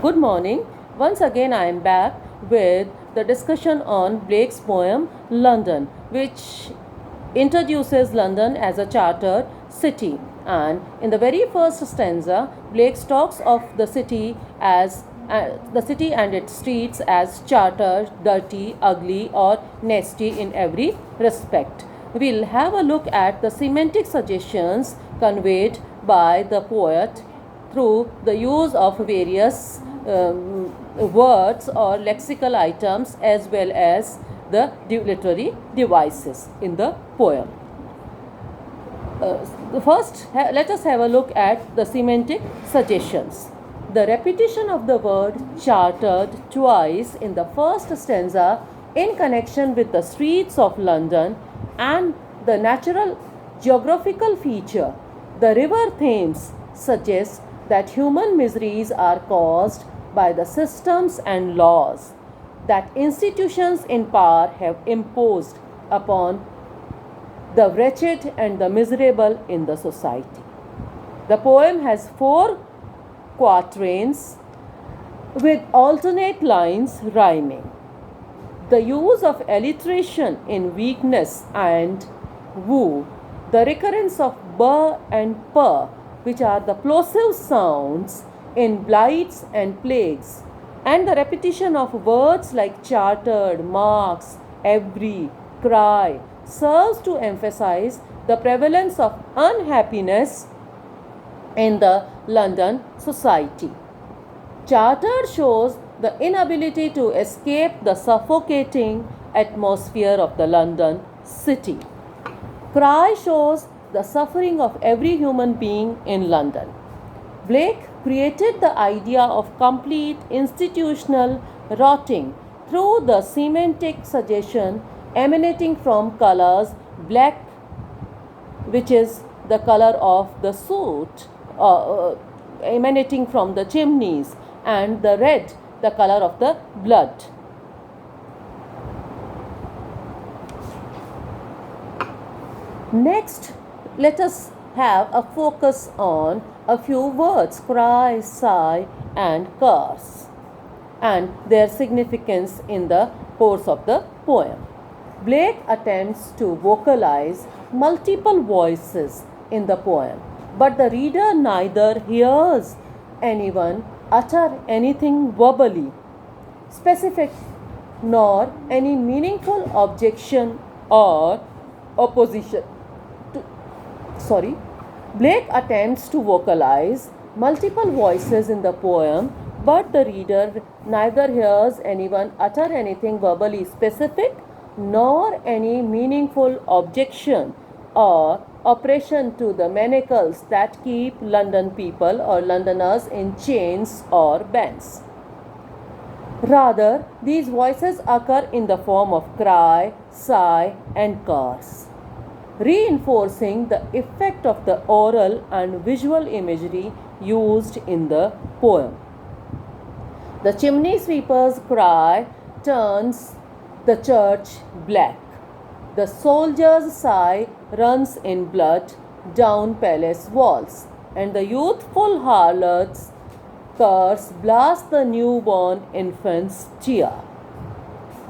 Good morning. Once again, I am back with the discussion on Blake's poem London, which introduces London as a chartered city. And in the very first stanza, Blake talks of the city as the city and its streets as chartered, dirty, ugly, or nasty in every respect. We'll have a look at the semantic suggestions conveyed by the poet through the use of various words or lexical items as well as the literary devices in the poem. Let us have a look at the semantic suggestions. The repetition of the word chartered twice in the first stanza in connection with the streets of London and the natural geographical feature, the river Thames, suggests that human miseries are caused by the systems and laws that institutions in power have imposed upon the wretched and the miserable in the society. The poem has 4 quatrains with alternate lines rhyming. The use of alliteration in weakness and woo, the recurrence of b and p, which are the plosive sounds in blights and plagues, and the repetition of words like chartered, marks, every, cry, serves to emphasize the prevalence of unhappiness in the London society. Chartered shows the inability to escape the suffocating atmosphere of the London city. Cry shows the suffering of every human being in London. Blake created the idea of complete institutional rotting through the semantic suggestion emanating from colors black, which is the color of the soot, emanating from the chimneys, and the red, the color of the blood. Next, let us have a focus on a few words, cry, sigh, and curse, and their significance in the course of the poem. Blake attempts to vocalize multiple voices in the poem, but the reader neither hears anyone utter anything verbally specific nor any meaningful objection or opposition. Blake attempts to vocalize multiple voices in the poem, but the reader neither hears anyone utter anything verbally specific nor any meaningful objection or oppression to the manacles that keep London people or Londoners in chains or bands. Rather, these voices occur in the form of cry, sigh, and curse, reinforcing the effect of the oral and visual imagery used in the poem. The chimney sweeper's cry turns the church black. The soldier's sigh runs in blood down palace walls, and the youthful harlot's curse blasts the newborn infant's tear.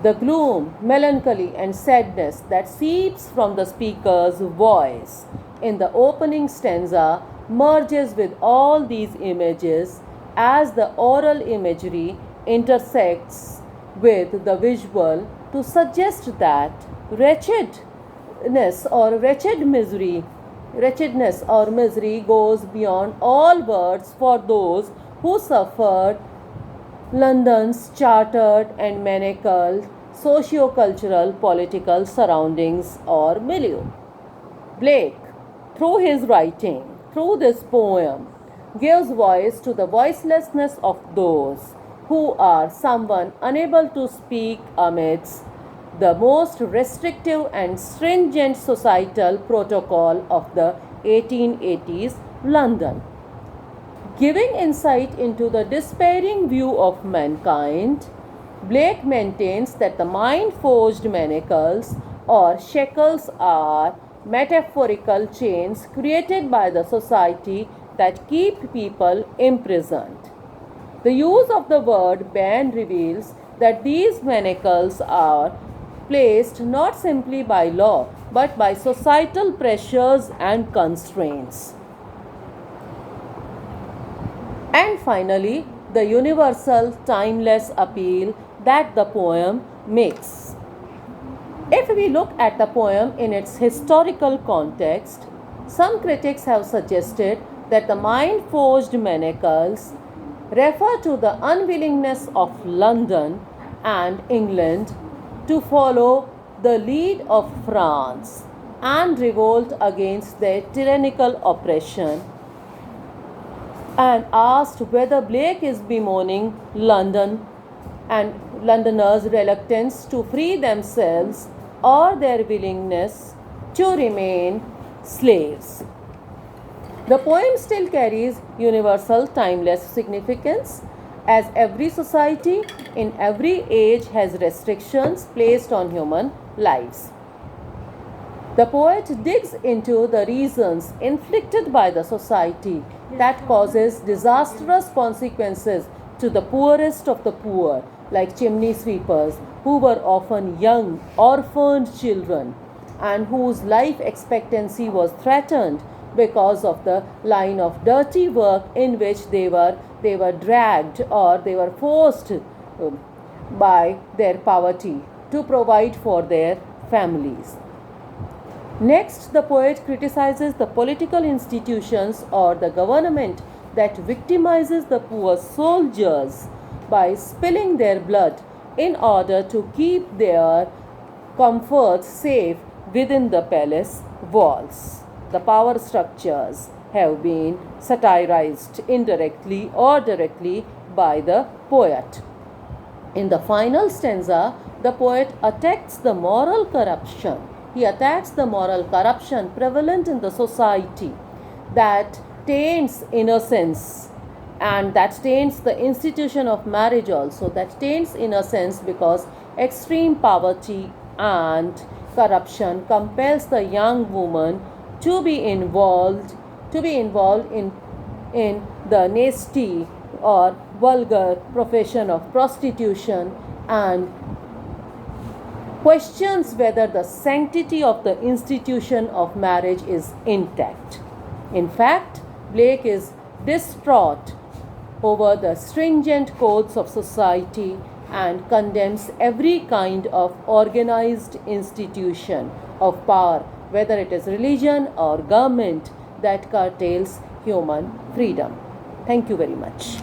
The gloom, melancholy, and sadness that seeps from the speaker's voice in the opening stanza merges with all these images as the oral imagery intersects with the visual to suggest that wretchedness or misery goes beyond all words for those who suffered London's chartered and manacled socio-cultural political surroundings or milieu. Blake, through his writing, through this poem, gives voice to the voicelessness of those who are someone unable to speak amidst the most restrictive and stringent societal protocol of the 1880s London. Giving insight into the despairing view of mankind, Blake maintains that the mind-forged manacles or shackles are metaphorical chains created by the society that keep people imprisoned. The use of the word ban reveals that these manacles are placed not simply by law but by societal pressures and constraints. And finally, the universal, timeless appeal that the poem makes. If we look at the poem in its historical context, some critics have suggested that the mind-forged manacles refer to the unwillingness of London and England to follow the lead of France and revolt against their tyrannical oppression, and asked whether Blake is bemoaning London and Londoners' reluctance to free themselves or their willingness to remain slaves. The poem still carries universal, timeless significance, as every society in every age has restrictions placed on human lives. The poet digs into the reasons inflicted by the society that causes disastrous consequences to the poorest of the poor, like chimney sweepers, who were often young, orphaned children, and whose life expectancy was threatened because of the line of dirty work in which they were dragged, or they were forced by their poverty to provide for their families. Next, the poet criticizes the political institutions or the government that victimizes the poor soldiers by spilling their blood in order to keep their comforts safe within the palace walls. The power structures have been satirized indirectly or directly by the poet. In the final stanza, the poet attacks the moral corruption. He attacks the moral corruption prevalent in the society that taints innocence, and that taints the institution of marriage also, that taints innocence because extreme poverty and corruption compels the young woman to be involved in the nasty or vulgar profession of prostitution, and questions whether the sanctity of the institution of marriage is intact. In fact, Blake is distraught over the stringent codes of society and condemns every kind of organized institution of power, whether it is religion or government, that curtails human freedom. Thank you very much.